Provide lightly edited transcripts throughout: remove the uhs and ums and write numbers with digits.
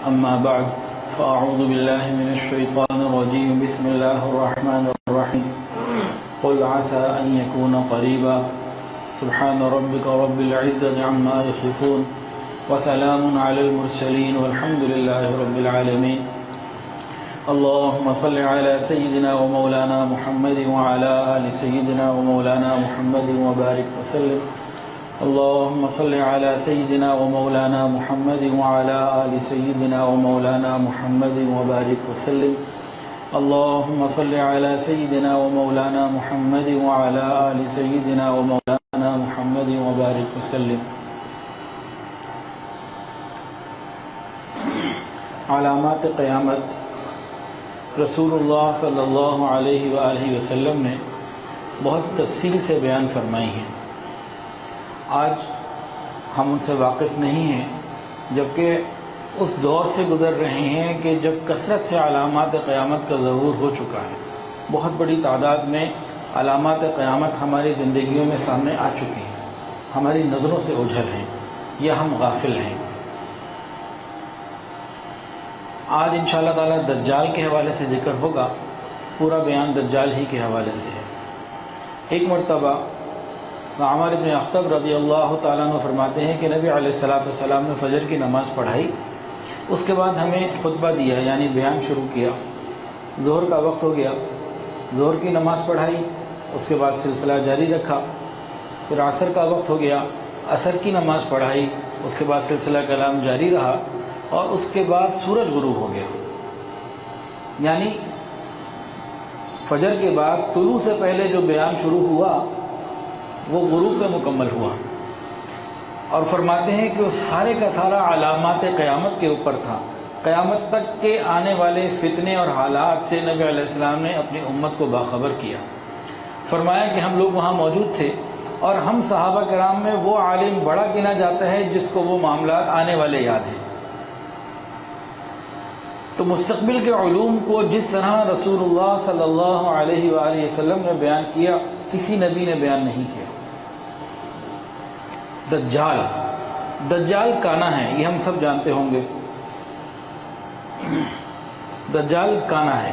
أما بعد فأعوذ بالله من الشيطان الرجيم بسم الله الرحمن الرحيم قل عسى أن يكون قريبا سبحان ربك رب العزة عما يصفون وسلام على المرسلين والحمد لله رب العالمين اللهم صل على سيدنا ومولانا محمد وعلى آل سيدنا ومولانا محمد وبارك وسلم اللهم صل على سيدنا ومولانا محمد وعلى آل سيدنا ومولانا محمد وبارك وسلم اللهم صل على سيدنا ومولانا محمد وعلى آل سيدنا ومولانا محمد وبارك وسلم. علامات قیامت رسول اللہ صلی اللہ علیہ وآلہ وسلم نے بہت تفصیل سے بیان فرمائی ہیں. آج ہم ان سے واقف نہیں ہیں، جبکہ اس دور سے گزر رہے ہیں کہ جب کثرت سے علامات قیامت کا ظہور ہو چکا ہے. بہت بڑی تعداد میں علامات قیامت ہماری زندگیوں میں سامنے آ چکی ہیں، ہماری نظروں سے اوجھل ہیں یا ہم غافل ہیں. آج انشاءاللہ تعالیٰ دجال کے حوالے سے ذکر ہوگا. پورا بیان دجال ہی کے حوالے سے ہے. ایک مرتبہ عمر بن اخطب رضی اللہ تعالیٰ عنہ فرماتے ہیں کہ نبی علیہ السلام نے فجر کی نماز پڑھائی، اس کے بعد ہمیں خطبہ دیا یعنی بیان شروع کیا. ظہر کا وقت ہو گیا، ظہر کی نماز پڑھائی، اس کے بعد سلسلہ جاری رکھا. پھر عصر کا وقت ہو گیا، عصر کی نماز پڑھائی، اس کے بعد سلسلہ کلام جاری رہا، اور اس کے بعد سورج غروب ہو گیا. یعنی فجر کے بعد طلوع سے پہلے جو بیان شروع ہوا وہ غروب پہ مکمل ہوا. اور فرماتے ہیں کہ وہ سارے کا سارا علامات قیامت کے اوپر تھا. قیامت تک کے آنے والے فتنے اور حالات سے نبی علیہ السلام نے اپنی امت کو باخبر کیا. فرمایا کہ ہم لوگ وہاں موجود تھے اور ہم صحابہ کرام میں وہ عالم بڑا گنا جاتا ہے جس کو وہ معاملات آنے والے یاد ہیں. تو مستقبل کے علوم کو جس طرح رسول اللہ صلی اللہ علیہ وآلہ وسلم نے بیان کیا، کسی نبی نے بیان نہیں کیا. دجال کانا ہے، یہ ہم سب جانتے ہوں گے. دجال کانا ہے.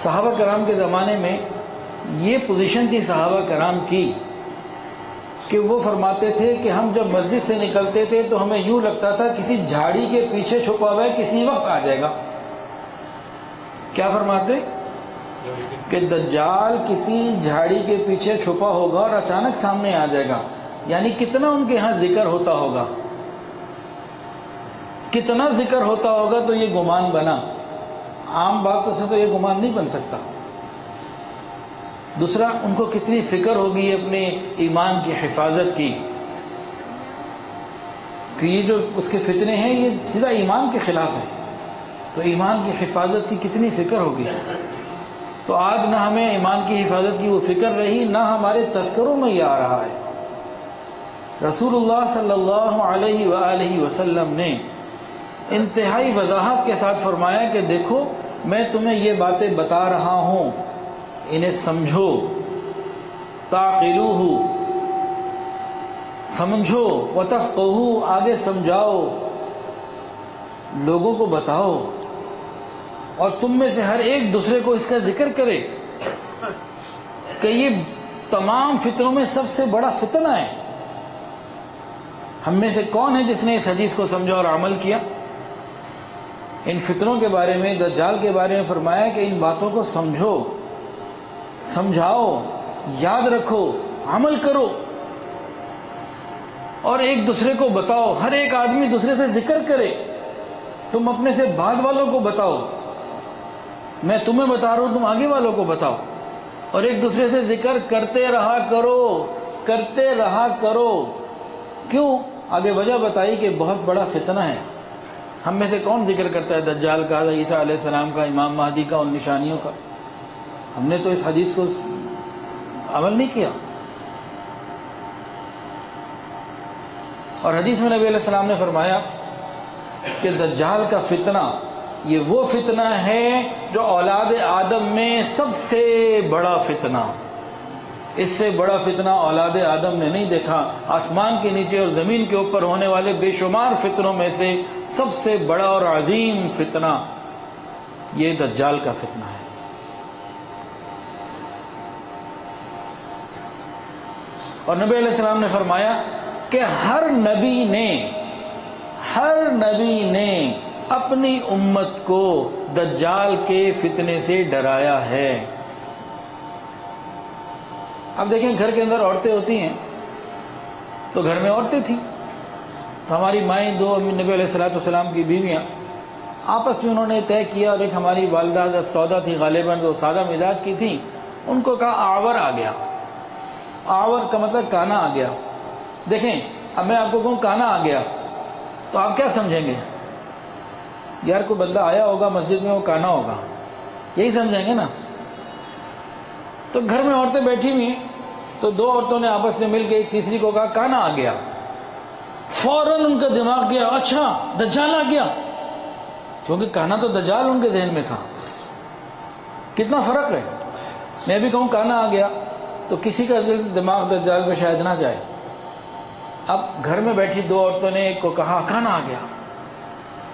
صحابہ کرام کے زمانے میں یہ پوزیشن تھی صحابہ کرام کی کہ وہ فرماتے تھے کہ ہم جب مسجد سے نکلتے تھے تو ہمیں یوں لگتا تھا کسی جھاڑی کے پیچھے چھپا ہوا ہے، کسی وقت آ جائے گا. کیا فرماتے؟ کہ دجال کسی جھاڑی کے پیچھے چھپا ہوگا اور اچانک سامنے آ جائے گا. یعنی کتنا ان کے ہاں ذکر ہوتا ہوگا، کتنا ذکر ہوتا ہوگا تو یہ گمان بنا. عام باتوں سے تو یہ گمان نہیں بن سکتا. دوسرا، ان کو کتنی فکر ہوگی اپنے ایمان کی حفاظت کی، کہ یہ جو اس کے فتنے ہیں یہ سیدھا ایمان کے خلاف ہے. تو ایمان کی حفاظت کی کتنی فکر ہوگی. تو آج نہ ہمیں ایمان کی حفاظت کی وہ فکر رہی، نہ ہمارے تذکروں میں یہ آ رہا ہے. رسول اللہ صلی اللہ علیہ وآلہ وسلم نے انتہائی وضاحت کے ساتھ فرمایا کہ دیکھو میں تمہیں یہ باتیں بتا رہا ہوں، انہیں سمجھو، تعقلوہ، سمجھو، وتفقہوا، آگے سمجھاؤ، لوگوں کو بتاؤ، اور تم میں سے ہر ایک دوسرے کو اس کا ذکر کرے کہ یہ تمام فتنوں میں سب سے بڑا فتنہ ہے. ہم میں سے کون ہے جس نے اس حدیث کو سمجھا اور عمل کیا؟ ان فتنوں کے بارے میں، دجال کے بارے میں فرمایا کہ ان باتوں کو سمجھو، سمجھاؤ، یاد رکھو، عمل کرو، اور ایک دوسرے کو بتاؤ. ہر ایک آدمی دوسرے سے ذکر کرے. تم اپنے سے بعد والوں کو بتاؤ، میں تمہیں بتا رہا ہوں، تم آگے والوں کو بتاؤ، اور ایک دوسرے سے ذکر کرتے رہا کرو، کرتے رہا کرو. کیوں؟ آگے وجہ بتائی کہ بہت بڑا فتنہ ہے. ہم میں سے کون ذکر کرتا ہے دجال کا، عیسیٰ علیہ السلام کا، امام مہدی کا، ان نشانیوں کا؟ ہم نے تو اس حدیث کو عمل نہیں کیا. اور حدیث میں نبی علیہ السلام نے فرمایا کہ دجال کا فتنہ یہ وہ فتنہ ہے جو اولاد آدم میں سب سے بڑا فتنہ، اس سے بڑا فتنہ اولاد آدم نے نہیں دیکھا. آسمان کے نیچے اور زمین کے اوپر ہونے والے بے شمار فتنوں میں سے سب سے بڑا اور عظیم فتنہ یہ دجال کا فتنہ ہے. اور نبی علیہ السلام نے فرمایا کہ ہر نبی نے اپنی امت کو دجال کے فتنے سے ڈرایا ہے. اب دیکھیں گھر کے اندر عورتیں ہوتی ہیں تو گھر میں عورتیں تھیں، ہماری مائیں دو نبی علیہ السلام کی بیویاں آپس میں انہوں نے طے کیا، اور ایک ہماری والدہ سودا تھی غالباً جو سادہ مزاج کی تھی، ان کو کہا آور آ گیا. آور کا مطلب کانا آ گیا. دیکھیں اب میں آپ کو کہوں کانا آ گیا تو آپ کیا سمجھیں گے؟ یار کوئی بندہ آیا ہوگا مسجد میں، وہ کانا ہوگا، یہی سمجھیں گے نا. تو گھر میں عورتیں بیٹھی ہوئی ہیں تو دو عورتوں نے آپس میں مل کے ایک تیسری کو کہا کانا آ گیا. فوراً ان کا دماغ گیا اچھا دجال آ گیا، کیونکہ کانا تو دجال ان کے ذہن میں تھا. کتنا فرق ہے. میں بھی کہوں کانا آ گیا تو کسی کا دماغ دجال میں شاید نہ جائے. اب گھر میں بیٹھی دو عورتوں نے ایک کو کہا کانا آ گیا،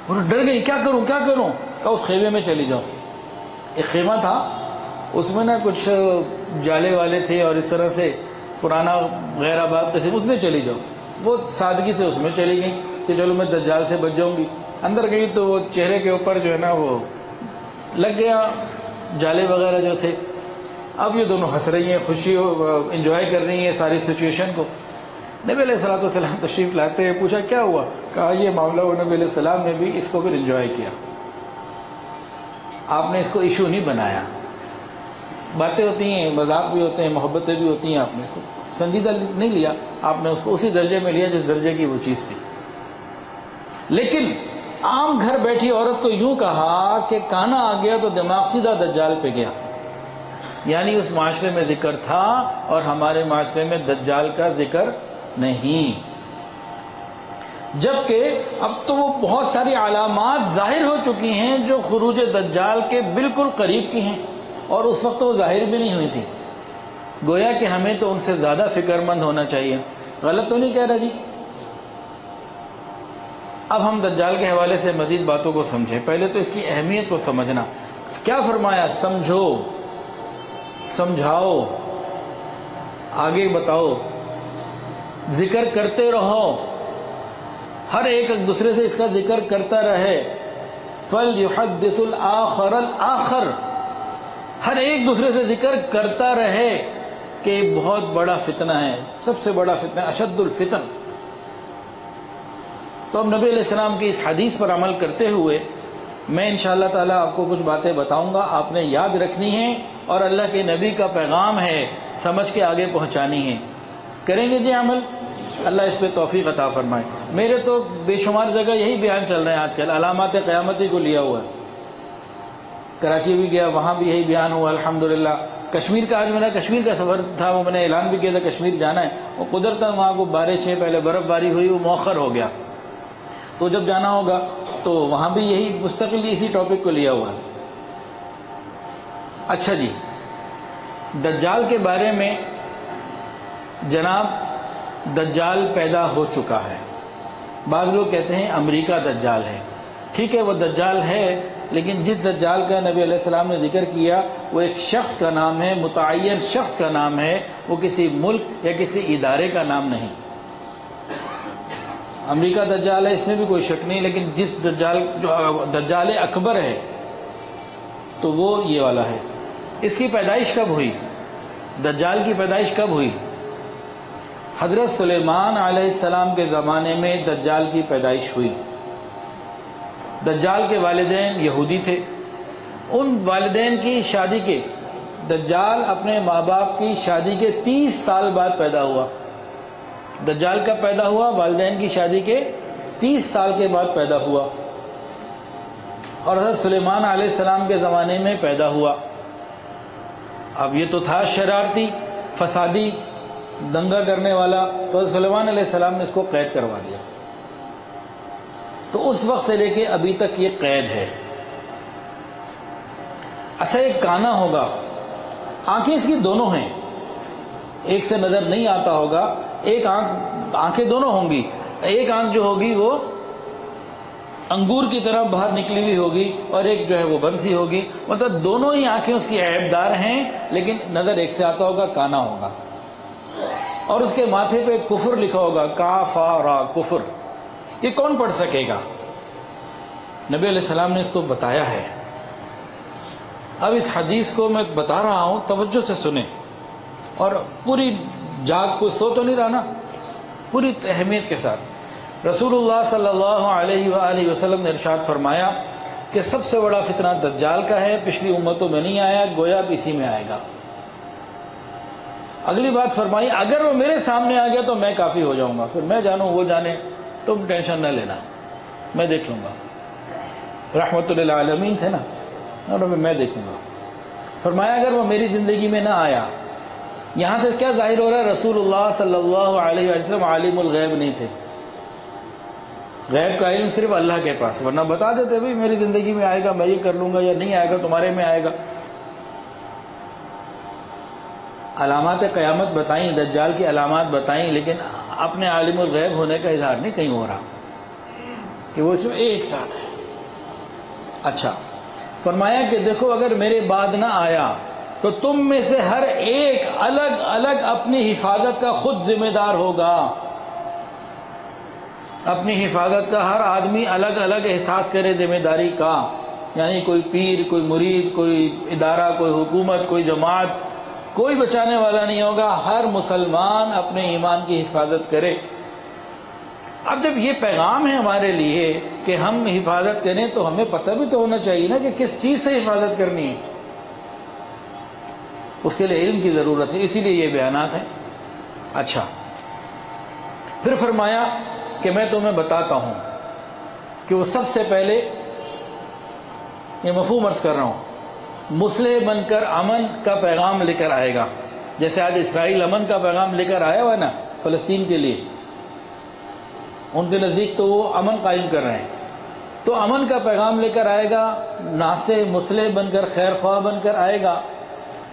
وہ ڈر گئی، کیا کروں کہا اس خیمے میں چلی جاؤ. ایک خیمہ تھا، اس میں نا کچھ جالے والے تھے اور اس طرح سے پرانا غیر آباد قسم، اس میں چلی جاؤ. وہ سادگی سے اس میں چلی گئی کہ چلو میں دجال سے بچ جاؤں گی. اندر گئی تو وہ چہرے کے اوپر جو ہے نا وہ لگ گیا جالے وغیرہ جو تھے. اب یہ دونوں ہنس رہی ہیں، خوشی انجوائے کر رہی ہیں ساری سچویشن کو. نبی علیہ السلام تشریف لاتے ہیں، پوچھا کیا ہوا؟ کہا یہ معاملہ ہوا. نبی علیہ السلام نے بھی اس کو پھر انجوائے کیا. آپ نے اس کو ایشو نہیں بنایا. باتیں ہوتی ہیں، مذاق بھی ہوتے ہیں، محبتیں بھی ہوتی ہیں، آپ نے اس کو سنجیدہ نہیں لیا، آپ نے اس کو اسی درجے میں لیا جس درجے کی وہ چیز تھی. لیکن عام گھر بیٹھی عورت کو یوں کہا کہ کانا آ گیا تو دماغ سیدھا دجال پہ گیا. یعنی اس معاشرے میں ذکر تھا اور ہمارے معاشرے میں دجال کا ذکر نہیں. جبکہ اب تو وہ بہت ساری علامات ظاہر ہو چکی ہیں جو خروج دجال کے بالکل قریب کی ہیں، اور اس وقت وہ ظاہر بھی نہیں ہوئی تھی. گویا کہ ہمیں تو ان سے زیادہ فکر مند ہونا چاہیے. غلط تو نہیں کہہ رہا جی؟ اب ہم دجال کے حوالے سے مزید باتوں کو سمجھیں. پہلے تو اس کی اہمیت کو سمجھنا. کیا فرمایا؟ سمجھو، سمجھاؤ، آگے بتاؤ، ذکر کرتے رہو، ہر ایک دوسرے سے اس کا ذکر کرتا رہے. فَلْيُحَدِّثُ الْآخَرَ الْآخَرَ، ہر ایک دوسرے سے ذکر کرتا رہے کہ ایک بہت بڑا فتنہ ہے، سب سے بڑا فتنہ، اشد الفتن. تو اب نبی علیہ السلام کی اس حدیث پر عمل کرتے ہوئے میں انشاءاللہ تعالیٰ آپ کو کچھ باتیں بتاؤں گا، آپ نے یاد رکھنی ہیں، اور اللہ کے نبی کا پیغام ہے، سمجھ کے آگے پہنچانی ہے. کریں گے جی عمل؟ اللہ اس پہ توفیق عطا فرمائے. میرے تو بے شمار جگہ یہی بیان چل رہے ہیں آج کل، علامات قیامتی کو لیا ہوا ہے. کراچی بھی گیا، وہاں بھی یہی بیان ہوا الحمدللہ. کشمیر کا آج میرا کشمیر کا سفر تھا، وہ میں نے اعلان بھی کیا تھا کشمیر جانا ہے. وہ قدرتاً وہاں کو بارشیں، پہلے برف باری ہوئی، وہ مؤخر ہو گیا. تو جب جانا ہوگا تو وہاں بھی یہی مستقل اسی ٹاپک کو لیا ہوا ہے. اچھا جی، دجال کے بارے میں جناب دجال پیدا ہو چکا ہے. بعض لوگ کہتے ہیں امریکہ دجال ہے. ٹھیک ہے وہ دجال ہے، لیکن جس دجال کا نبی علیہ السلام نے ذکر کیا وہ ایک شخص کا نام ہے، متعین شخص کا نام ہے، وہ کسی ملک یا کسی ادارے کا نام نہیں. امریکہ دجال ہے اس میں بھی کوئی شک نہیں، لیکن جس دجال جو دجال اکبر ہے تو وہ یہ والا ہے. اس کی پیدائش کب ہوئی؟ دجال کی پیدائش کب ہوئی؟ حضرت سلیمان علیہ السلام کے زمانے میں دجال کی پیدائش ہوئی. دجال کے والدین یہودی تھے. ان والدین کی شادی کے، دجال اپنے ماں باپ کی شادی کے 30 سال بعد پیدا ہوا. دجال کب پیدا ہوا؟ والدین کی شادی کے 30 سال کے بعد پیدا ہوا، اور حضرت سلیمان علیہ السلام کے زمانے میں پیدا ہوا. اب یہ تو تھا شرارتی، فسادی، دنگا کرنے والا، تو حضرت سلیمان علیہ السلام نے اس کو قید کروا دیا. تو اس وقت سے لے کے ابھی تک یہ قید ہے. اچھا یہ کانا ہوگا، آنکھیں اس کی دونوں ہیں، ایک سے نظر نہیں آتا ہوگا، ایک آنکھیں دونوں ہوں گی، ایک آنکھ جو ہوگی وہ انگور کی طرح باہر نکلی ہوئی ہوگی اور ایک جو ہے وہ بند سی ہوگی، مطلب دونوں ہی آنکھیں اس کی عیب دار ہیں، لیکن نظر ایک سے آتا ہوگا، کانا ہوگا، اور اس کے ماتھے پہ کفر لکھا ہوگا، کافارا، کفر۔ یہ کون پڑھ سکے گا؟ نبی علیہ السلام نے اس کو بتایا ہے۔ اب اس حدیث کو میں بتا رہا ہوں، توجہ سے سنیں، اور پوری جاگ کو سو تو نہیں رہا نا، پوری اہمیت کے ساتھ۔ رسول اللہ صلی اللہ علیہ وآلہ وسلم نے ارشاد فرمایا کہ سب سے بڑا فتنہ دجال کا ہے، پچھلی امتوں میں نہیں آیا، گویا اب اسی میں آئے گا۔ اگلی بات فرمائی، اگر وہ میرے سامنے آ گیا تو میں کافی ہو جاؤں گا، پھر میں جانوں وہ جانے، تم ٹینشن نہ لینا، میں دیکھ لوں گا۔ رحمت للعالمین تھے نا، اور میں دیکھوں گا۔ فرمایا اگر وہ میری زندگی میں نہ آیا، یہاں سے کیا ظاہر ہو رہا ہے؟ رسول اللہ صلی اللہ علیہ وسلم عالم الغیب نہیں تھے، غیب کا علم صرف اللہ کے پاس، ورنہ بتا دیتے بھائی میری زندگی میں آئے گا، میں یہ کر لوں گا، یا نہیں آئے گا تمہارے میں آئے گا۔ علامات قیامت بتائیں، دجال کی علامات بتائیں، لیکن اپنے عالم الغیب ہونے کا اظہار نہیں کہیں ہو رہا کہ وہ اس میں ایک ساتھ ہے۔ اچھا، فرمایا کہ دیکھو اگر میرے بعد نہ آیا تو تم میں سے ہر ایک الگ الگ اپنی حفاظت کا خود ذمہ دار ہوگا، اپنی حفاظت کا ہر آدمی الگ الگ احساس کرے ذمہ داری کا، یعنی کوئی پیر، کوئی مرید، کوئی ادارہ، کوئی حکومت، کوئی جماعت، کوئی بچانے والا نہیں ہوگا، ہر مسلمان اپنے ایمان کی حفاظت کرے۔ اب جب یہ پیغام ہے ہمارے لیے کہ ہم حفاظت کریں تو ہمیں پتہ بھی تو ہونا چاہیے نا کہ کس چیز سے حفاظت کرنی ہے، اس کے لیے علم کی ضرورت ہے، اسی لیے یہ بیانات ہیں۔ اچھا، پھر فرمایا کہ میں تمہیں بتاتا ہوں کہ وہ سب سے پہلے، یہ مفہوم عرض کر رہا ہوں، مصلح بن کر امن کا پیغام لے کر آئے گا، جیسے آج اسرائیل امن کا پیغام لے کر آیا ہوا ہے نا فلسطین کے لیے، ان کے نزدیک تو وہ امن قائم کر رہے ہیں، تو امن کا پیغام لے کر آئے گا، ناصح مصلح بن کر، خیر خواہ بن کر آئے گا۔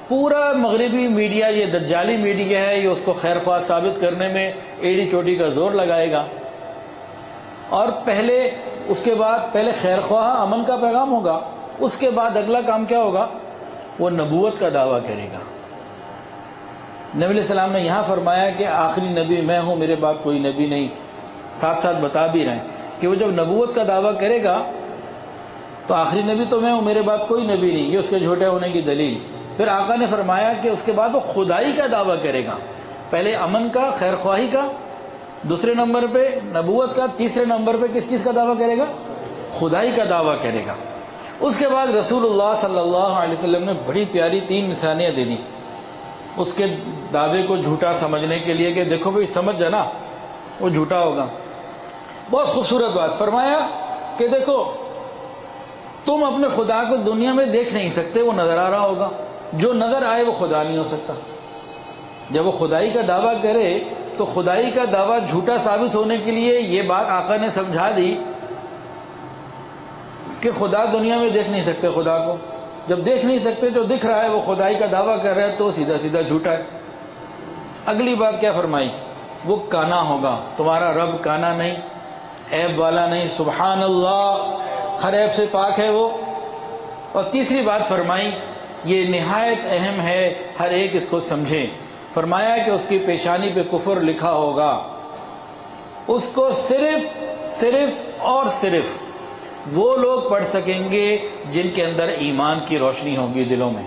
پورا مغربی میڈیا، یہ دجالی میڈیا ہے، یہ اس کو خیر خواہ ثابت کرنے میں ایڑی چوٹی کا زور لگائے گا، اور اس کے بعد پہلے خیر خواہ امن کا پیغام ہوگا، اس کے بعد اگلا کام کیا ہوگا؟ وہ نبوت کا دعویٰ کرے گا۔ نبی علیہ السلام نے یہاں فرمایا کہ آخری نبی میں ہوں، میرے بعد کوئی نبی نہیں، ساتھ ساتھ بتا بھی رہے ہیں کہ وہ جب نبوت کا دعویٰ کرے گا تو آخری نبی تو میں ہوں، میرے بعد کوئی نبی نہیں، یہ اس کے جھوٹے ہونے کی دلیل۔ پھر آقا نے فرمایا کہ اس کے بعد وہ خدائی کا دعویٰ کرے گا، پہلے امن کا، خیر خواہی کا، دوسرے نمبر پہ نبوت کا، تیسرے نمبر پہ کس چیز کا دعویٰ کرے گا؟ خدائی کا دعویٰ کرے گا۔ اس کے بعد رسول اللہ صلی اللہ علیہ وسلم نے بڑی پیاری 3 نشانیاں دے دیں اس کے دعوے کو جھوٹا سمجھنے کے لیے، کہ دیکھو بھائی سمجھ جانا وہ جھوٹا ہوگا۔ بہت خوبصورت بات فرمایا کہ دیکھو تم اپنے خدا کو دنیا میں دیکھ نہیں سکتے، وہ نظر آ رہا ہوگا، جو نظر آئے وہ خدا نہیں ہو سکتا۔ جب وہ خدائی کا دعویٰ کرے تو خدائی کا دعویٰ جھوٹا ثابت ہونے کے لیے یہ بات آقا نے سمجھا دی کہ خدا دنیا میں دیکھ نہیں سکتے خدا کو، جب دیکھ نہیں سکتے جو دکھ رہا ہے وہ خدائی کا دعویٰ کر رہا ہے تو سیدھا سیدھا جھوٹا ہے۔ اگلی بات کیا فرمائی؟ وہ کانا ہوگا، تمہارا رب کانا نہیں، عیب والا نہیں، سبحان اللہ، ہر عیب سے پاک ہے وہ۔ اور تیسری بات فرمائی، یہ نہایت اہم ہے، ہر ایک اس کو سمجھے، فرمایا کہ اس کی پیشانی پہ کفر لکھا ہوگا، اس کو صرف اور صرف وہ لوگ پڑھ سکیں گے جن کے اندر ایمان کی روشنی ہوگی دلوں میں۔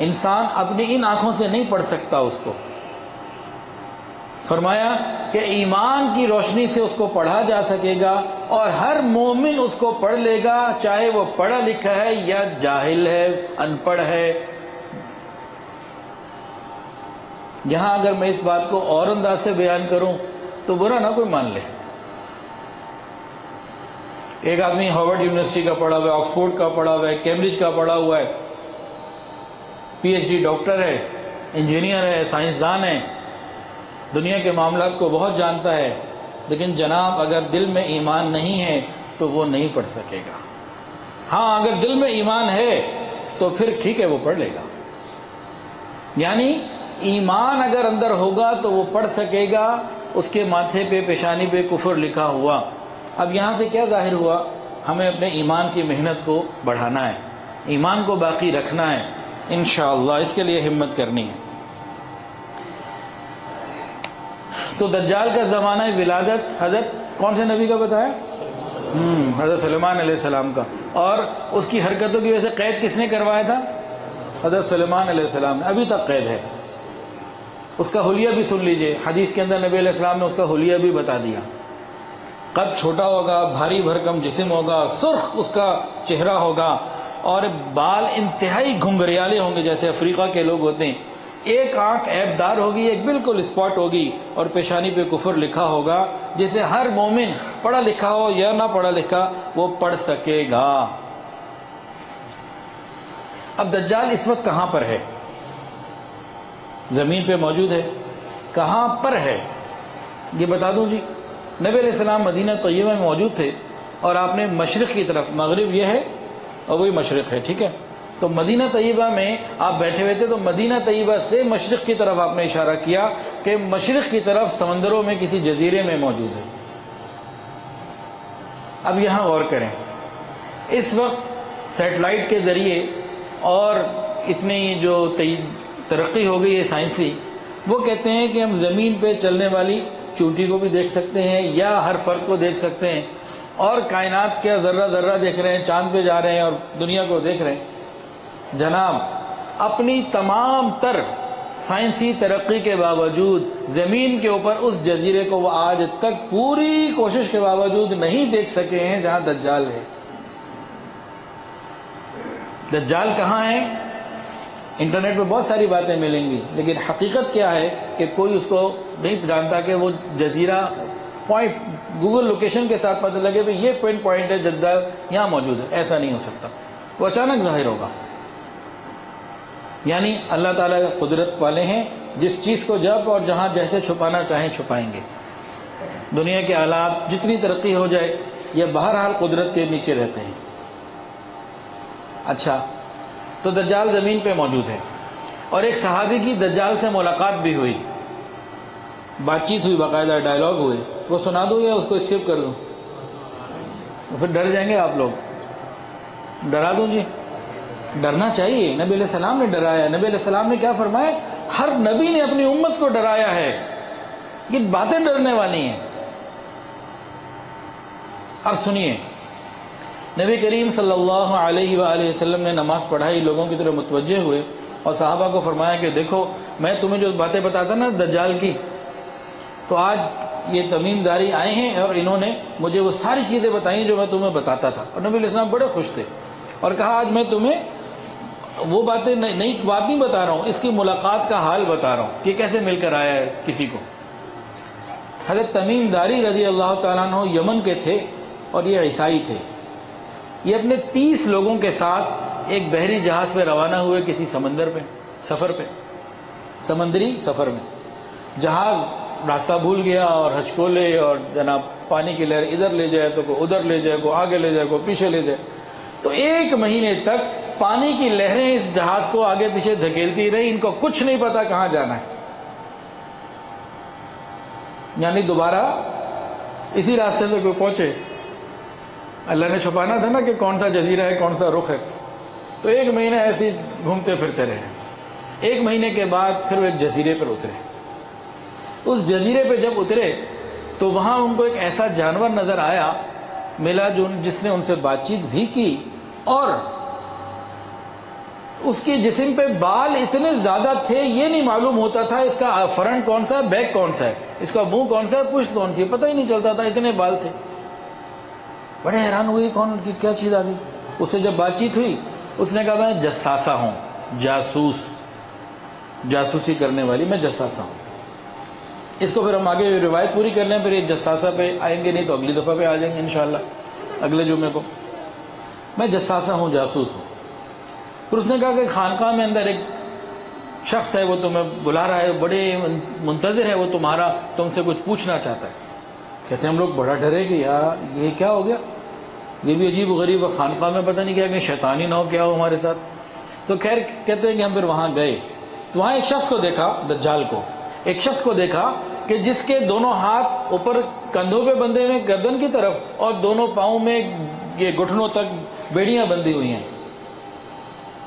انسان اپنی ان آنکھوں سے نہیں پڑھ سکتا اس کو، فرمایا کہ ایمان کی روشنی سے اس کو پڑھا جا سکے گا، اور ہر مومن اس کو پڑھ لے گا، چاہے وہ پڑھا لکھا ہے یا جاہل ہے، ان پڑھ ہے۔ یہاں اگر میں اس بات کو اور انداز سے بیان کروں تو برا نہ کوئی مان لے۔ ایک آدمی ہارورڈ یونیورسٹی کا پڑھا ہوا ہے، آکسفورڈ کا پڑھا ہوا ہے، کیمبرج کا پڑھا ہوا ہے، پی ایچ ڈی ڈاکٹر ہے، انجینئر ہے، سائنسدان ہے، دنیا کے معاملات کو بہت جانتا ہے، لیکن جناب اگر دل میں ایمان نہیں ہے تو وہ نہیں پڑھ سکے گا۔ ہاں اگر دل میں ایمان ہے تو پھر ٹھیک ہے، وہ پڑھ لے گا۔ یعنی ایمان اگر اندر ہوگا تو وہ پڑھ سکے گا، اس کے ماتھے پہ پیشانی پہ کفر لکھا ہوا۔ اب یہاں سے کیا ظاہر ہوا؟ ہمیں اپنے ایمان کی محنت کو بڑھانا ہے، ایمان کو باقی رکھنا ہے انشاءاللہ، اس کے لیے ہمت کرنی ہے۔ تو دجال کا زمانہ ولادت حضرت کون سے نبی کا بتایا؟ حضرت سلیمان علیہ السلام کا، اور اس کی حرکتوں کی وجہ سے قید کس نے کروایا تھا؟ حضرت سلیمان علیہ السلام نے، ابھی تک قید ہے۔ اس کا حلیہ بھی سن لیجئے، حدیث کے اندر نبی علیہ السلام نے اس کا حلیہ بھی بتا دیا۔ قد چھوٹا ہوگا، بھاری بھرکم جسم ہوگا، سرخ اس کا چہرہ ہوگا، اور بال انتہائی گھنگریالے ہوں گے جیسے افریقہ کے لوگ ہوتے ہیں، ایک آنکھ عیب دار ہوگی، ایک بالکل اسپاٹ ہوگی، اور پیشانی پہ کفر لکھا ہوگا، جسے ہر مومن پڑھا لکھا ہو یا نہ پڑھا لکھا وہ پڑھ سکے گا۔ اب دجال اس وقت کہاں پر ہے؟ زمین پہ موجود ہے، کہاں پر ہے یہ بتا دوں جی۔ نبی علیہ السلام مدینہ طیبہ میں موجود تھے، اور آپ نے مشرق کی طرف، مغرب یہ ہے اور وہی مشرق ہے، ٹھیک ہے، تو مدینہ طیبہ میں آپ بیٹھے ہوئے تھے، تو مدینہ طیبہ سے مشرق کی طرف آپ نے اشارہ کیا کہ مشرق کی طرف سمندروں میں کسی جزیرے میں موجود ہے۔ اب یہاں غور کریں، اس وقت سیٹلائٹ کے ذریعے اور اتنی جو ترقی ہو گئی ہے سائنسی، وہ کہتے ہیں کہ ہم زمین پہ چلنے والی چونٹی کو بھی دیکھ سکتے ہیں یا ہر فرد کو دیکھ سکتے ہیں، اور کائنات کا ذرہ ذرہ دیکھ رہے ہیں، چاند پہ جا رہے ہیں اور دنیا کو دیکھ رہے ہیں۔ جناب، اپنی تمام تر سائنسی ترقی کے باوجود زمین کے اوپر اس جزیرے کو وہ آج تک پوری کوشش کے باوجود نہیں دیکھ سکے ہیں جہاں دجال ہے۔ دجال کہاں ہے؟ انٹرنیٹ پہ بہت ساری باتیں ملیں گی، لیکن حقیقت کیا ہے کہ کوئی اس کو نہیں جانتا کہ وہ جزیرہ پوائنٹ گوگل لوکیشن کے ساتھ پتہ لگے کہ یہ پوائنٹ ہے جدہ یہاں موجود ہے، ایسا نہیں ہو سکتا، وہ اچانک ظاہر ہوگا۔ یعنی اللہ تعالیٰ قدرت والے ہیں، جس چیز کو جب اور جہاں جیسے چھپانا چاہیں چھپائیں گے۔ دنیا کے حالات جتنی ترقی ہو جائے یہ بہرحال قدرت کے نیچے رہتے ہیں۔ اچھا، تو دجال زمین پہ موجود ہے، اور ایک صحابی کی دجال سے ملاقات بھی ہوئی، بات چیت ہوئی، باقاعدہ ڈائلاگ ہوئے۔ وہ سنا دوں یا اس کو اسکپ کر دوں؟ پھر ڈر جائیں گے آپ لوگ، ڈرا دوں جی؟ ڈرنا چاہیے، نبی علیہ السلام نے ڈرایا۔ نبی علیہ السلام نے کیا فرمایا؟ ہر نبی نے اپنی امت کو ڈرایا ہے، یہ باتیں ڈرنے والی ہیں۔ اب سنیے، نبی کریم صلی اللہ علیہ وآلہ وسلم نے نماز پڑھائی، لوگوں کی طرف متوجہ ہوئے اور صحابہ کو فرمایا کہ دیکھو، میں تمہیں جو باتیں بتاتا نا دجال کی، تو آج یہ تمیم داری آئے ہیں اور انہوں نے مجھے وہ ساری چیزیں بتائیں جو میں تمہیں بتاتا تھا۔ اور نبی علیہ السلام بڑے خوش تھے اور کہا آج میں تمہیں وہ باتیں نئی بات نہیں بتا رہا ہوں، اس کی ملاقات کا حال بتا رہا ہوں کہ کیسے مل کر آیا ہے کسی کو۔ حضرت تمیم داری رضی اللہ تعالیٰ عنہ یمن کے تھے اور یہ عیسائی تھے۔ یہ اپنے 30 لوگوں کے ساتھ ایک بحری جہاز پہ روانہ ہوئے، کسی سفر پہ سمندری سفر میں۔ جہاز راستہ بھول گیا اور ہچکولے اور جناب پانی کی لہر ادھر لے جائے تو کوئی ادھر لے جائے، کوئی آگے لے جائے، کوئی پیچھے لے جائے، تو 1 مہینے تک پانی کی لہریں اس جہاز کو آگے پیچھے دھکیلتی رہی، ان کو کچھ نہیں پتا کہاں جانا ہے۔ یعنی دوبارہ اسی راستے سے کوئی پہنچے، اللہ نے چھپانا تھا نا کہ کون سا جزیرہ ہے، کون سا رخ ہے، تو 1 مہینہ ایسے گھومتے پھرتے رہے۔ 1 مہینے کے بعد پھر وہ ایک جزیرے پر اترے۔ اس جزیرے پہ جب اترے تو وہاں ان کو ایک ایسا جانور نظر آیا، ملا جس نے ان سے بات چیت بھی کی، اور اس کے جسم پہ بال اتنے زیادہ تھے یہ نہیں معلوم ہوتا تھا اس کا فرنٹ کون سا ہے، بیک کون سا ہے، اس کا منہ کون سا ہے، پشت کون سی ہے، پتہ ہی نہیں چلتا تھا، اتنے بال تھے۔ بڑے حیران ہوئے کون کی کیا چیز آ گئی۔ اس سے جب بات چیت ہوئی، اس نے کہا میں جساسہ ہوں، جاسوسی کرنے والی، میں جساسہ ہوں۔ اس کو پھر ہم آگے روایت پوری کر لیں، پھر یہ جساسہ پہ آئیں گے، نہیں تو اگلی دفعہ پہ آ جائیں گے انشاءاللہ اگلے جمعے کو۔ میں جساسہ ہوں، جاسوس ہوں۔ پھر اس نے کہا کہ خانقاہ میں اندر ایک شخص ہے، وہ تمہیں بلا رہا ہے، بڑے منتظر ہے وہ تمہارا، تم سے کچھ پوچھنا چاہتا ہے۔ کہتے ہیں ہم لوگ بڑا ڈرے کہ یار یہ کیا ہو گیا، یہ بھی عجیب و غریب، خانقاہ میں پتہ نہیں کیا کہ شیطانی نہ ہو کیا ہو ہمارے ساتھ۔ تو خیر کہتے ہیں کہ ہم پھر وہاں گئے تو وہاں ایک شخص کو دیکھا، دجال کو، ایک شخص کو دیکھا کہ جس کے دونوں ہاتھ اوپر کندھوں پہ بندھے ہوئے گردن کی طرف اور دونوں پاؤں میں یہ گھٹنوں تک بیڑیاں بندھی ہوئی ہیں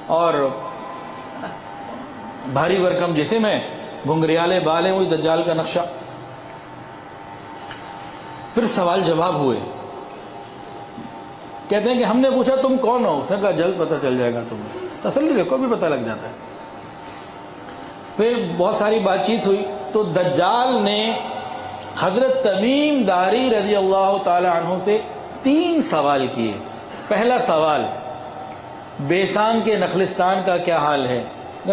اور بھاری بھرکم جسم ہے، گھنگریالے بال ہیں، وہی دجال کا نقشہ۔ پھر سوال جواب ہوئے، کہتے ہیں کہ ہم نے پوچھا تم کون ہو؟ اس نے کہا جلد پتہ چل جائے گا تمہیں، تسلی رکھو بھی پتہ لگ جاتا ہے۔ پھر بہت ساری بات چیت ہوئی تو دجال نے حضرت تمیم داری رضی اللہ تعالی عنہ سے 3 سوال کیے۔ پہلا سوال، بیسان کے نخلستان کا کیا حال ہے؟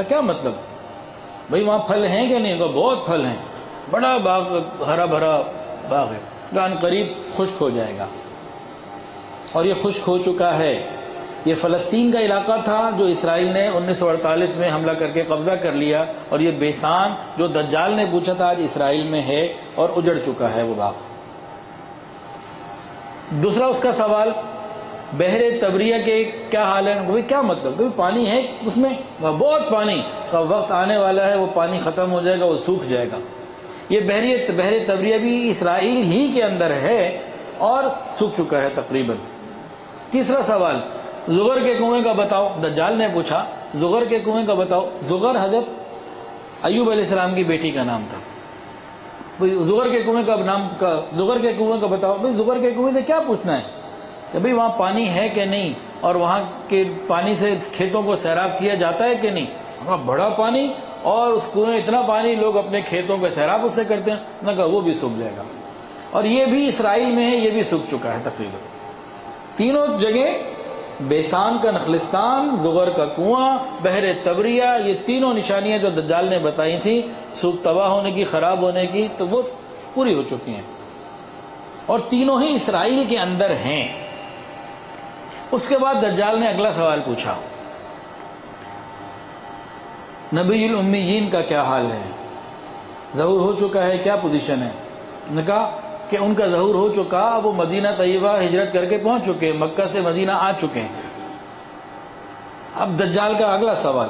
کیا مطلب بھئی وہاں پھل ہیں کہ نہیں؟ بہت پھل ہیں، بڑا باغ، ہرا بھرا باغ ہے، ان قریب خشک ہو جائے گا، اور یہ خشک ہو چکا ہے۔ یہ فلسطین کا علاقہ تھا جو اسرائیل نے 1948 میں حملہ کر کے قبضہ کر لیا، اور یہ بیسان جو دجال نے پوچھا تھا آج اسرائیل میں ہے اور اجڑ چکا ہے وہ باغ۔ دوسرا اس کا سوال، بحر تبریہ کے کیا حال ہے؟ وہ کیا مطلب؟ کوئی پانی ہے اس میں؟ بہت پانی کا وقت آنے والا ہے، وہ پانی ختم ہو جائے گا، وہ سوکھ جائے گا۔ یہ بحر تبریہ بھی اسرائیل ہی کے اندر ہے اور سوکھ چکا ہے تقریباً۔ تیسرا سوال، زغر کے کنویں کا بتاؤ۔ دجال نے پوچھا زغر کے کنویں کا بتاؤ۔ زغر حضرت ایوب علیہ السلام کی بیٹی کا نام تھا۔ زغر کے کنویں کا نام کا، زغر کے کنویں کا بتاؤ۔ بھئی زغر کے کنویں سے کیا پوچھنا ہے کہ بھئی وہاں پانی ہے کہ نہیں، اور وہاں کے پانی سے کھیتوں کو سیراب کیا جاتا ہے کہ نہیں؟ وہاں بڑا پانی، اور اس کنویں اتنا پانی، لوگ اپنے کھیتوں کو سیراب اس سے کرتے ہیں۔ میں کہا وہ بھی سوکھ جائے گا، اور یہ بھی اسرائیل میں ہے، یہ بھی سوکھ چکا ہے تقریباً۔ تینوں جگہ، بیسان کا نخلستان، زغر کا کنواں، بحر تبریہ، یہ تینوں نشانیاں جو دجال نے بتائی تھیں سوکھ تباہ ہونے کی، خراب ہونے کی، تو وہ پوری ہو چکی ہیں، اور تینوں ہی اسرائیل کے اندر ہیں۔ اس کے بعد دجال نے اگلا سوال پوچھا، نبی الامیین کا کیا حال ہے؟ ظہور ہو چکا ہے، کیا پوزیشن ہے؟ نے کہا کہ ان کا ظہور ہو چکا، اب وہ مدینہ طیبہ ہجرت کر کے پہنچ چکے ہیں، مکہ سے مدینہ آ چکے ہیں۔ اب دجال کا اگلا سوال،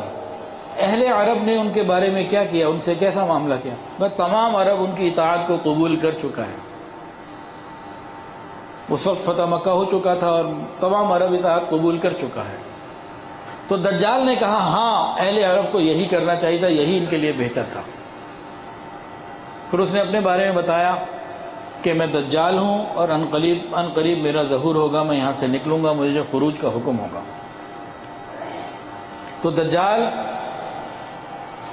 اہل عرب نے ان کے بارے میں کیا کیا، ان سے کیسا معاملہ کیا؟ بس تمام عرب ان کی اطاعت کو قبول کر چکا ہے۔ اس وقت فتح مکہ ہو چکا تھا اور تمام عرب اطاعت قبول کر چکا ہے۔ تو دجال نے کہا ہاں، اہل عرب کو یہی کرنا چاہیے تھا، یہی ان کے لیے بہتر تھا۔ پھر اس نے اپنے بارے میں بتایا کہ میں دجال ہوں، اور ان قریب میرا ظہور ہوگا، میں یہاں سے نکلوں گا، مجھے خروج کا حکم ہوگا۔ تو دجال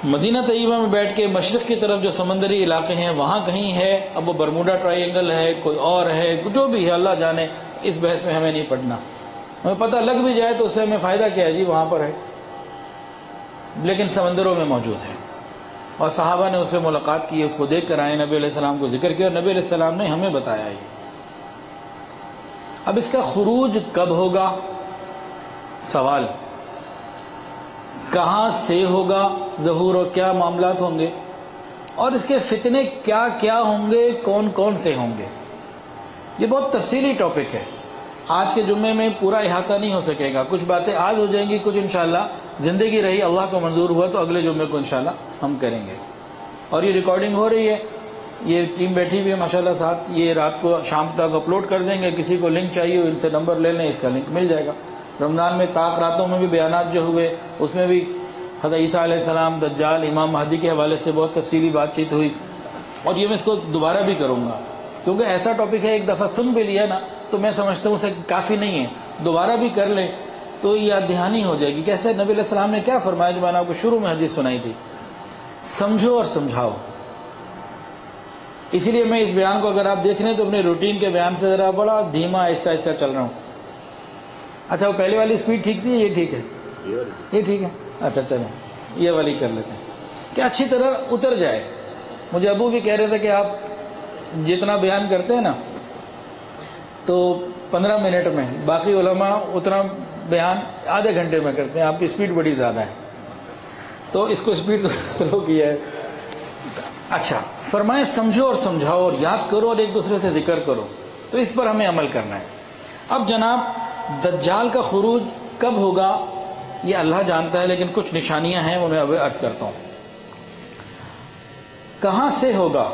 مدینہ طیبہ میں بیٹھ کے مشرق کی طرف جو سمندری علاقے ہیں وہاں کہیں ہے، اب وہ برموڈا ٹرائی اینگل ہے، کوئی اور ہے، جو بھی ہے اللہ جانے، اس بحث میں ہمیں نہیں پڑنا۔ ہمیں پتہ لگ بھی جائے تو اس سے ہمیں فائدہ کیا ہے؟ جی وہاں پر ہے، لیکن سمندروں میں موجود ہے، اور صحابہ نے اس سے ملاقات کی، اس کو دیکھ کر آئے، نبی علیہ السلام کو ذکر کیا، اور نبی علیہ السلام نے ہمیں بتایا ہے۔ اب اس کا خروج کب ہوگا؟ سوال، کہاں سے ہوگا ظہور، اور کیا معاملات ہوں گے، اور اس کے فتنے کیا کیا ہوں گے، کون کون سے ہوں گے؟ یہ بہت تفصیلی ٹاپک ہے، آج کے جمعے میں پورا احاطہ نہیں ہو سکے گا۔ کچھ باتیں آج ہو جائیں گی، کچھ انشاءاللہ زندگی رہی، اللہ کو منظور ہوا تو اگلے جمعے کو انشاءاللہ ہم کریں گے۔ اور یہ ریکارڈنگ ہو رہی ہے، یہ ٹیم بیٹھی ہوئی ہے ماشاءاللہ ساتھ، یہ رات کو شام تک اپلوڈ کر دیں گے۔ کسی کو لنک چاہیے ان سے نمبر لے لیں، اس کا لنک مل جائے گا۔ رمضان میں طاق راتوں میں بھی بیانات جو ہوئے، اس میں بھی حضرت عیسیٰ علیہ السلام، دجال، امام مہدی کے حوالے سے بہت تفصیلی بات چیت ہوئی، اور یہ میں اس کو دوبارہ بھی کروں گا، کیونکہ ایسا ٹاپک ہے، ایک دفعہ سن بھی لیا نا تو میں سمجھتا ہوں اسے کافی نہیں ہے، دوبارہ بھی کر لیں تو یاد دہانی ہو جائے گی۔ کیسے نبی علیہ السلام نے کیا فرمایا، جو میں نے آپ کو شروع میں حدیث سنائی تھی، سمجھو اور سمجھاؤ۔ اسی لیے میں اس بیان کو اگر آپ دیکھ رہے ہیں تو اپنے روٹین کے بیان سے ذرا بڑا دھیما آہستہ آہستہ چل رہا ہوں۔ اچھا، وہ پہلے والی سپیڈ ٹھیک تھی، یہ ٹھیک ہے؟ یہ ٹھیک ہے، اچھا چلیں یہ والی کر لیتے ہیں کہ اچھی طرح اتر جائے۔ مجھے ابو بھی کہہ رہے تھے کہ آپ جتنا بیان کرتے ہیں نا تو 15 منٹ میں، باقی علماء اتنا بیان آدھے گھنٹے میں کرتے ہیں، آپ کی سپیڈ بڑی زیادہ ہے، تو اس کو سپیڈ سلو کیا ہے۔ اچھا، فرمائے سمجھو اور سمجھاؤ، اور یاد کرو، اور ایک دوسرے سے ذکر کرو، تو اس پر ہمیں عمل کرنا ہے۔ اب جناب، دجال کا خروج کب ہوگا یہ اللہ جانتا ہے، لیکن کچھ نشانیاں ہیں وہ میں اب عرض کرتا ہوں۔ کہاں سے ہوگا؟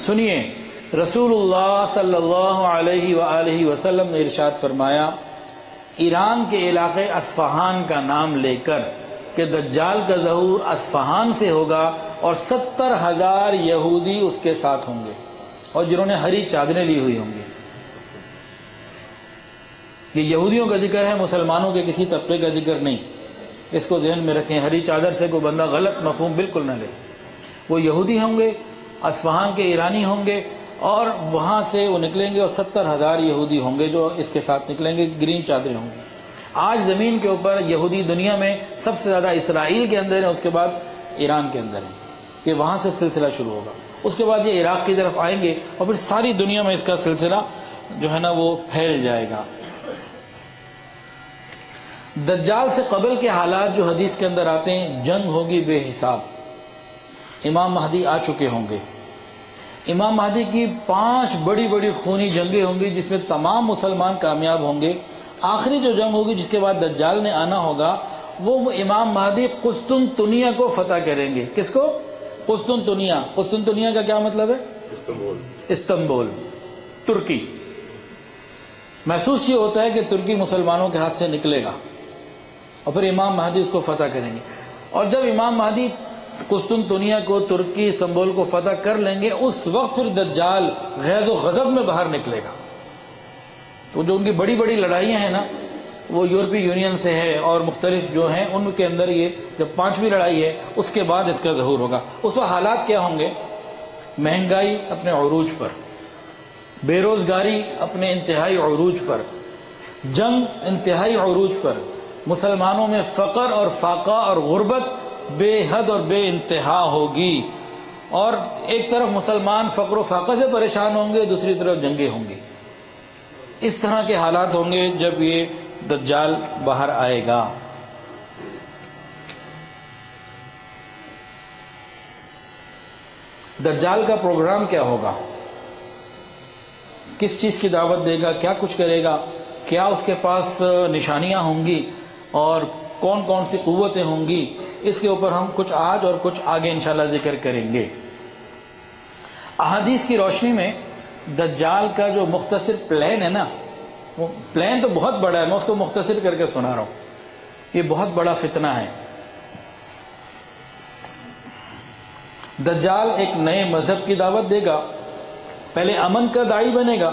سنیے، رسول اللہ صلی اللہ علیہ وآلہ وسلم نے ارشاد فرمایا ایران کے علاقے اصفہان کا نام لے کر کہ دجال کا ظہور اصفہان سے ہوگا اور 70,000 یہودی اس کے ساتھ ہوں گے اور جنہوں نے ہری چادریں لی ہوئی ہوں گی۔ یہ یہودیوں کا ذکر ہے، مسلمانوں کے کسی طبقے کا ذکر نہیں، اس کو ذہن میں رکھیں۔ ہری چادر سے کوئی بندہ غلط مفہوم بالکل نہ لے۔ وہ یہودی ہوں گے، اصفہان کے ایرانی ہوں گے، اور وہاں سے وہ نکلیں گے اور 70,000 یہودی ہوں گے جو اس کے ساتھ نکلیں گے، گرین چادریں ہوں گی۔ آج زمین کے اوپر یہودی دنیا میں سب سے زیادہ اسرائیل کے اندر ہیں، اس کے بعد ایران کے اندر ہیں، کہ وہاں سے سلسلہ شروع ہوگا۔ اس کے بعد یہ عراق کی طرف آئیں گے اور پھر ساری دنیا میں اس کا سلسلہ جو ہے نا وہ پھیل جائے گا۔ دجال سے قبل کے حالات جو حدیث کے اندر آتے ہیں، جنگ ہوگی بے حساب، امام مہدی آ چکے ہوں گے، امام مہدی کی 5 بڑی بڑی خونی جنگیں ہوں گی جس میں تمام مسلمان کامیاب ہوں گے۔ آخری جو جنگ ہوگی جس کے بعد دجال نے آنا ہوگا، وہ امام مہدی قسطنطنیہ کو فتح کریں گے۔ کس کو؟ قسطنطنیہ۔ قسطنطنیہ کا کیا مطلب ہے؟ استنبول، ترکی۔ محسوس یہ ہوتا ہے کہ ترکی مسلمانوں کے ہاتھ سے نکلے گا اور پھر امام مہدی اس کو فتح کریں گے، اور جب امام مہدی قسطنطنیہ کو، ترکی، استنبول کو فتح کر لیں گے، اس وقت پھر دجال غیظ و غضب میں باہر نکلے گا۔ تو جو ان کی بڑی بڑی لڑائیاں ہیں نا، وہ یورپی یونین سے ہے اور مختلف جو ہیں ان کے اندر، یہ جب 5ویں لڑائی ہے اس کے بعد اس کا ظہور ہوگا۔ اس وقت حالات کیا ہوں گے؟ مہنگائی اپنے عروج پر، بے روزگاری اپنے انتہائی عروج پر، جنگ انتہائی عروج پر، مسلمانوں میں فقر اور فاقہ اور غربت بے حد اور بے انتہا ہوگی، اور ایک طرف مسلمان فقر و فاقہ سے پریشان ہوں گے، دوسری طرف جنگیں ہوں گی۔ اس طرح کے حالات ہوں گے جب یہ دجال باہر آئے گا۔ دجال کا پروگرام کیا ہوگا؟ کس چیز کی دعوت دے گا؟ کیا کچھ کرے گا؟ کیا اس کے پاس نشانیاں ہوں گی اور کون کون سی قوتیں ہوں گی؟ اس کے اوپر ہم کچھ آج اور کچھ آگے انشاءاللہ ذکر کریں گے۔ احادیث کی روشنی میں دجال کا جو مختصر پلان ہے نا، وہ پلان تو بہت بڑا ہے، میں اس کو مختصر کر کے سنا رہا ہوں۔ یہ بہت بڑا فتنہ ہے۔ دجال ایک نئے مذہب کی دعوت دے گا، پہلے امن کا داعی بنے گا،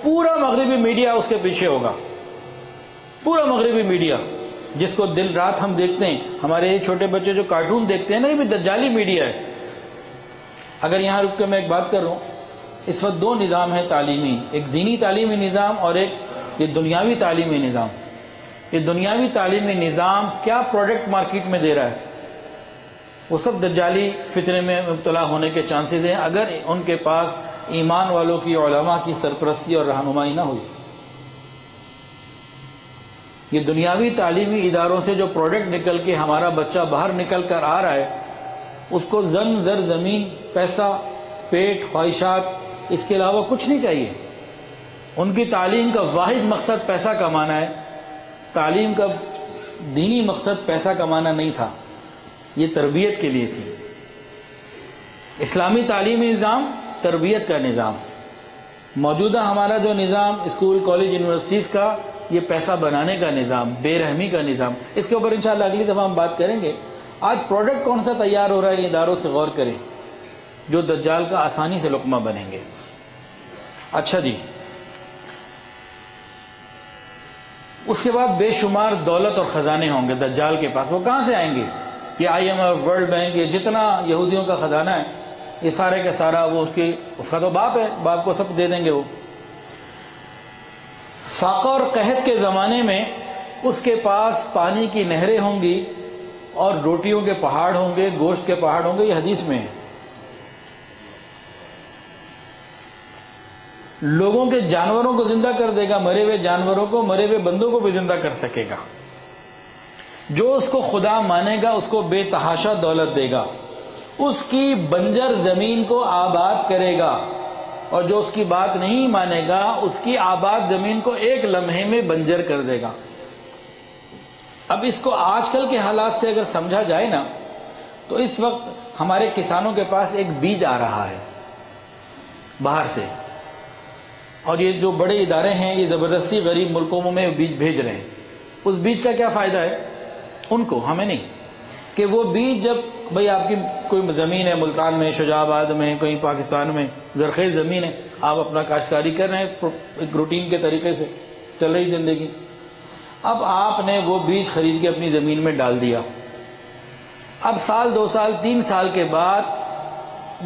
پورا مغربی میڈیا اس کے پیچھے ہوگا، پورا مغربی میڈیا جس کو دن رات ہم دیکھتے ہیں، ہمارے یہ چھوٹے بچے جو کارٹون دیکھتے ہیں نا، یہ بھی دجالی میڈیا ہے۔ اگر یہاں رک کے میں ایک بات کروں، اس وقت 2 نظام ہیں تعلیمی، ایک دینی تعلیمی نظام اور ایک یہ دنیاوی تعلیمی نظام۔ یہ دنیاوی تعلیمی نظام کیا پروڈکٹ مارکیٹ میں دے رہا ہے، وہ سب دجالی فتنے میں مبتلا ہونے کے چانسز ہیں اگر ان کے پاس ایمان والوں کی، علماء کی سرپرستی اور رہنمائی نہ ہوئی۔ یہ دنیاوی تعلیمی اداروں سے جو پروڈکٹ نکل کے ہمارا بچہ باہر نکل کر آ رہا ہے، اس کو زن زر زمین، پیسہ، پیٹ، خواہشات، اس کے علاوہ کچھ نہیں چاہیے۔ ان کی تعلیم کا واحد مقصد پیسہ کمانا ہے۔ تعلیم کا دینی مقصد پیسہ کمانا نہیں تھا، یہ تربیت کے لیے تھی۔ اسلامی تعلیمی نظام تربیت کا نظام۔ موجودہ ہمارا جو نظام اسکول، کالج، یونیورسٹیز کا، یہ پیسہ بنانے کا نظام، بے رحمی کا نظام۔ اس کے اوپر انشاءاللہ اگلی دفعہ ہم بات کریں گے۔ آج پروڈکٹ کون سا تیار ہو رہا ہے، ان اداروں سے غور کریں جو دجال کا آسانی سے لقمہ بنیں گے۔ اچھا جی، اس کے بعد بے شمار دولت اور خزانے ہوں گے دجال کے پاس۔ وہ کہاں سے آئیں گے؟ یہ IMF، ورلڈ بینک، یہ جتنا یہودیوں کا خزانہ ہے، یہ سارے کا سارا وہ اس کا تو باپ ہے، باپ کو سب دے دیں گے وہ۔ فاقہ اور قحط کے زمانے میں اس کے پاس پانی کی نہریں ہوں گی اور روٹیوں کے پہاڑ ہوں گے، گوشت کے پہاڑ ہوں گے، یہ حدیث میں ہے۔ لوگوں کے جانوروں کو زندہ کر دے گا، مرے ہوئے جانوروں کو، مرے ہوئے بندوں کو بھی زندہ کر سکے گا۔ جو اس کو خدا مانے گا اس کو بے تحاشا دولت دے گا، اس کی بنجر زمین کو آباد کرے گا، اور جو اس کی بات نہیں مانے گا اس کی آباد زمین کو ایک لمحے میں بنجر کر دے گا۔ اب اس کو آج کل کے حالات سے اگر سمجھا جائے نا، تو اس وقت ہمارے کسانوں کے پاس ایک بیج آ رہا ہے باہر سے، اور یہ جو بڑے ادارے ہیں یہ زبردستی غریب ملکوں میں بیج بھیج رہے ہیں. اس بیج کا کیا فائدہ ہے ان کو، ہمیں نہیں، کہ وہ بیج جب بھئی آپ کی کوئی زمین ہے ملتان میں، شجاع آباد میں، کہیں پاکستان میں زرخیز زمین ہے، آپ اپنا کاشتکاری کر رہے ہیں ایک روٹین کے طریقے سے چل رہی زندگی. اب آپ نے وہ بیج خرید کے اپنی زمین میں ڈال دیا. اب سال 2 سال 3 سال کے بعد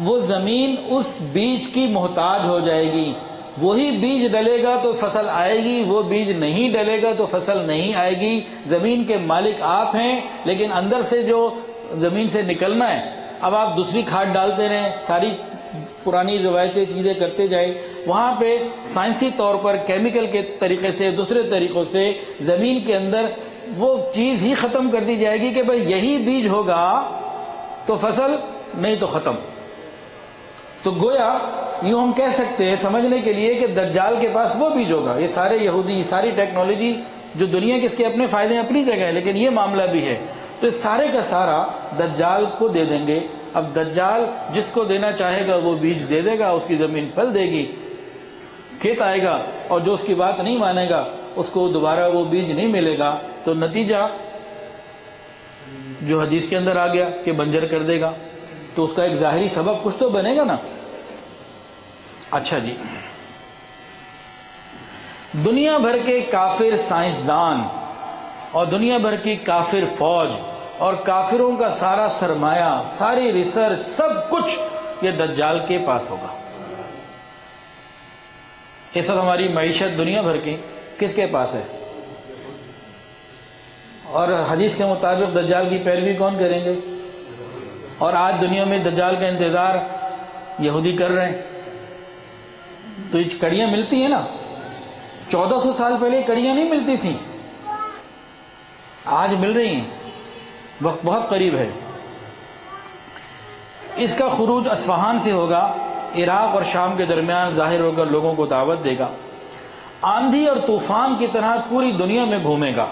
وہ زمین اس بیج کی محتاج ہو جائے گی. وہی بیج ڈلے گا تو فصل آئے گی، وہ بیج نہیں ڈلے گا تو فصل نہیں آئے گی. زمین کے مالک آپ ہیں، لیکن اندر سے جو زمین سے نکلنا ہے، اب آپ دوسری کھاد ڈالتے رہیں، ساری پرانی روایتیں چیزیں کرتے جائیں، وہاں پہ سائنسی طور پر کیمیکل کے طریقے سے دوسرے طریقوں سے زمین کے اندر وہ چیز ہی ختم کر دی جائے گی کہ بھئی یہی بیج ہوگا تو فصل، نہیں تو ختم. تو گویا یوں ہم کہہ سکتے ہیں سمجھنے کے لیے کہ دجال کے پاس وہ بیج ہوگا. یہ سارے یہودی، ساری ٹیکنالوجی جو دنیا کے اس کے اپنے فائدے اپنی جگہ ہیں، لیکن یہ معاملہ بھی ہے. تو اس سارے کا سارا دجال کو دے دیں گے. اب دجال جس کو دینا چاہے گا وہ بیج دے دے گا، اس کی زمین پھل دے گی، کھیت آئے گا، اور جو اس کی بات نہیں مانے گا اس کو دوبارہ وہ بیج نہیں ملے گا. تو نتیجہ جو حدیث کے اندر آ گیا کہ بنجر کر دے گا، تو اس کا ایک ظاہری سبب کچھ تو بنے گا نا. اچھا جی، دنیا بھر کے کافر سائنسدان اور دنیا بھر کی کافر فوج اور کافروں کا سارا سرمایہ، ساری ریسرچ، سب کچھ یہ دجال کے پاس ہوگا. اس وقت ہماری معیشت دنیا بھر کی کس کے پاس ہے؟ اور حدیث کے مطابق دجال کی پیروی کون کریں گے؟ اور آج دنیا میں دجال کا انتظار یہودی کر رہے ہیں. تو یہ کڑیاں ملتی ہیں نا، 1400 سال پہلے کڑیاں نہیں ملتی تھیں، آج مل رہی ہیں. وقت بہت قریب ہے. اس کا خروج اصفہان سے ہوگا، عراق اور شام کے درمیان ظاہر ہو کر لوگوں کو دعوت دے گا. آندھی اور طوفان کی طرح پوری دنیا میں گھومے گا،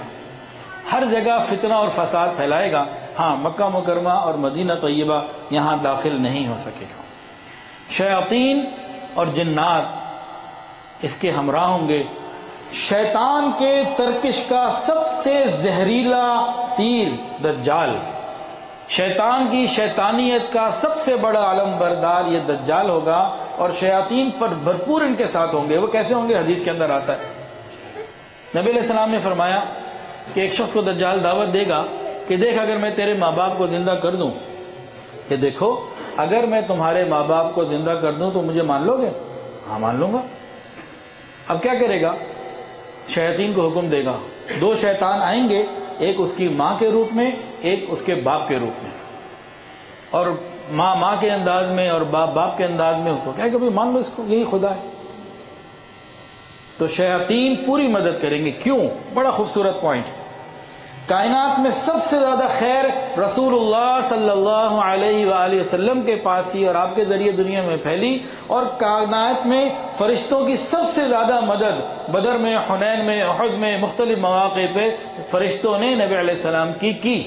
ہر جگہ فتنہ اور فساد پھیلائے گا. ہاں، مکہ مکرمہ اور مدینہ طیبہ یہاں داخل نہیں ہو سکے گا. شیاطین اور جنات اس کے ہمراہ ہوں گے. شیطان کے ترکش کا سب سے زہریلا تیر دجال، شیطان کی شیطانیت کا سب سے بڑا علم بردار یہ دجال ہوگا. اور شیاطین پر بھرپور ان کے ساتھ ہوں گے. وہ کیسے ہوں گے؟ حدیث کے اندر آتا ہے، نبی علیہ السلام نے فرمایا کہ ایک شخص کو دجال دعوت دے گا کہ دیکھ اگر میں تیرے ماں باپ کو زندہ کر دوں، کہ دیکھو اگر میں تمہارے ماں باپ کو زندہ کر دوں تو مجھے مان لو گے؟ ہاں مان لوں گا. اب کیا کرے گا؟ شیاطین کو حکم دے گا، 2 شیطان آئیں گے، ایک اس کی ماں کے روپ میں، ایک اس کے باپ کے روپ میں. اور ماں کے انداز میں اور باپ کے انداز میں کو کہے کہ مان لو اس کو، یہی خدا ہے. تو شیاطین پوری مدد کریں گے. کیوں؟ بڑا خوبصورت پوائنٹ. کائنات میں سب سے زیادہ خیر رسول اللہ صلی اللہ علیہ وآلہ وسلم کے پاس ہی اور آپ کے ذریعے دنیا میں پھیلی. اور کائنات میں فرشتوں کی سب سے زیادہ مدد بدر میں، حنین میں، احد میں، مختلف مواقع پہ فرشتوں نے نبی علیہ السلام کی.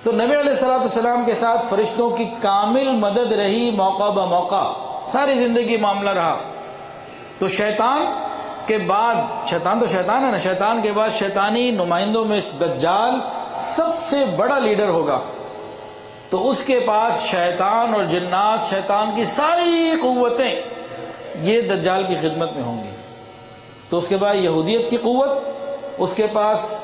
تو نبی علیہ السلام کے ساتھ فرشتوں کی کامل مدد رہی، موقع بموقع ساری زندگی معاملہ رہا. تو شیطان کے بعد، شیطان تو شیطان ہے نا، شیطان کے بعد شیطانی نمائندوں میں دجال سب سے بڑا لیڈر ہوگا. تو اس کے پاس شیطان اور جنات، شیطان کی ساری قوتیں یہ دجال کی خدمت میں ہوں گی. تو اس کے بعد یہودیت کی قوت، اس کے پاس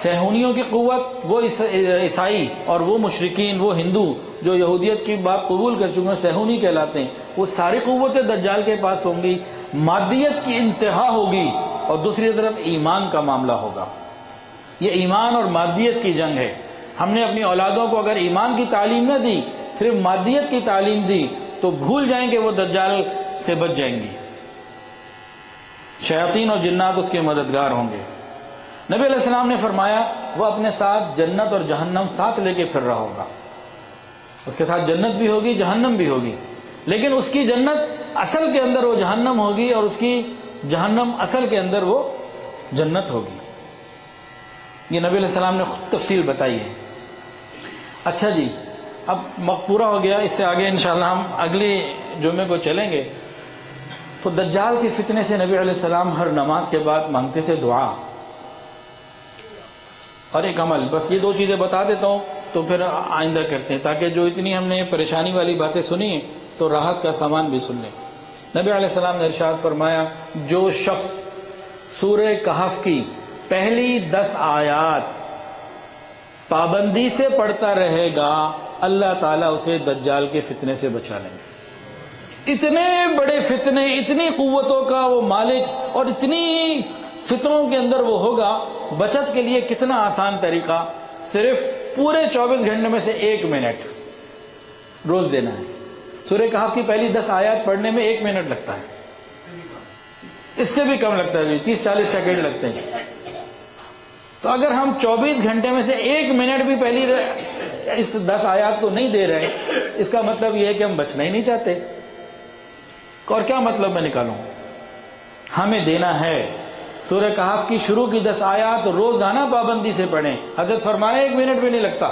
صہیونیوں کی قوت، وہ عیسائی اور وہ مشرکین، وہ ہندو جو یہودیت کی بات قبول کر چکے ہیں، صہیونی کہلاتے ہیں، وہ ساری قوتیں دجال کے پاس ہوں گی. مادیت کی انتہا ہوگی اور دوسری طرف ایمان کا معاملہ ہوگا. یہ ایمان اور مادیت کی جنگ ہے. ہم نے اپنی اولادوں کو اگر ایمان کی تعلیم نہ دی، صرف مادیت کی تعلیم دی، تو بھول جائیں کہ وہ دجال سے بچ جائیں گی. شیاطین اور جنات اس کے مددگار ہوں گے. نبی علیہ السلام نے فرمایا وہ اپنے ساتھ جنت اور جہنم ساتھ لے کے پھر رہا ہوگا. اس کے ساتھ جنت بھی ہوگی، جہنم بھی ہوگی، لیکن اس کی جنت اصل کے اندر وہ جہنم ہوگی اور اس کی جہنم اصل کے اندر وہ جنت ہوگی. یہ نبی علیہ السلام نے خود تفصیل بتائی ہے. اچھا جی، اب وقت پورا ہو گیا، اس سے آگے انشاءاللہ ہم اگلی جمعے کو چلیں گے. تو دجال کے فتنے سے نبی علیہ السلام ہر نماز کے بعد مانگتے تھے دعا اور ایک عمل. بس یہ 2 چیزیں بتا دیتا ہوں تو پھر آئندہ کرتے ہیں، تاکہ جو اتنی ہم نے پریشانی والی باتیں سنی ہیں تو راحت کا سامان بھی سن لیں. نبی علیہ السلام نے ارشاد فرمایا، جو شخص سورہ کہف کی پہلی 10 آیات پابندی سے پڑھتا رہے گا، اللہ تعالیٰ اسے دجال کے فتنے سے بچا لیں گے. اتنے بڑے فتنے، اتنی قوتوں کا وہ مالک اور اتنی فتنوں کے اندر وہ ہوگا. بچت کے لیے کتنا آسان طریقہ، صرف پورے 24 گھنٹے میں سے 1 منٹ روز دینا ہے. سورہ کہف کی پہلی 10 آیات پڑھنے میں 1 منٹ لگتا ہے، اس سے بھی کم لگتا ہے، 30-40 سیکنڈ لگتے ہیں. تو اگر ہم 24 گھنٹے میں سے 1 منٹ بھی پہلی اس 10 آیات کو نہیں دے رہے، اس کا مطلب یہ ہے کہ ہم بچنا ہی نہیں چاہتے. اور کیا مطلب میں نکالوں؟ ہمیں دینا ہے. سورہ کہف کی شروع کی 10 آیات روزانہ پابندی سے پڑھیں. حضرت فرمایا 1 منٹ بھی نہیں لگتا.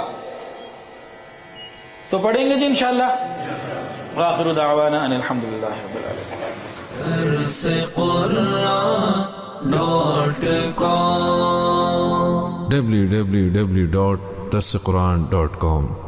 تو پڑھیں گے جی انشاءاللہ. وآخر دعوانا ان الحمدللہ رب العالمین. www.darsequran.com